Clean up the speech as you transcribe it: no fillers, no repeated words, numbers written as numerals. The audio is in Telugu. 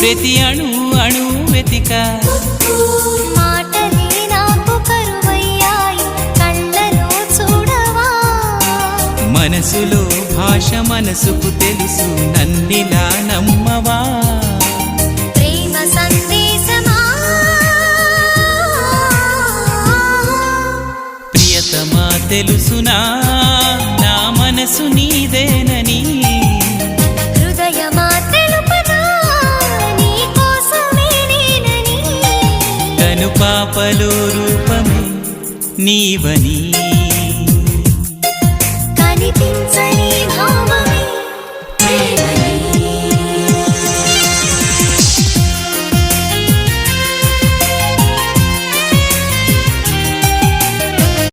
ప్రతి అణు అణు వెతిక మాటలే నాకు కరువయ్యాయి కళ్ళలో చూడవా మనసులో భాష మనసుకు తెలుసు నన్నిలా నమ్మవా ప్రేమ సందేశమా ప్రియతమా తెలుసునా నా మనసు నీదేనని హృదయమా తెలుపనా నీ కోసమే నేనని కను పాపలో రూపమే నీవని కనిపించ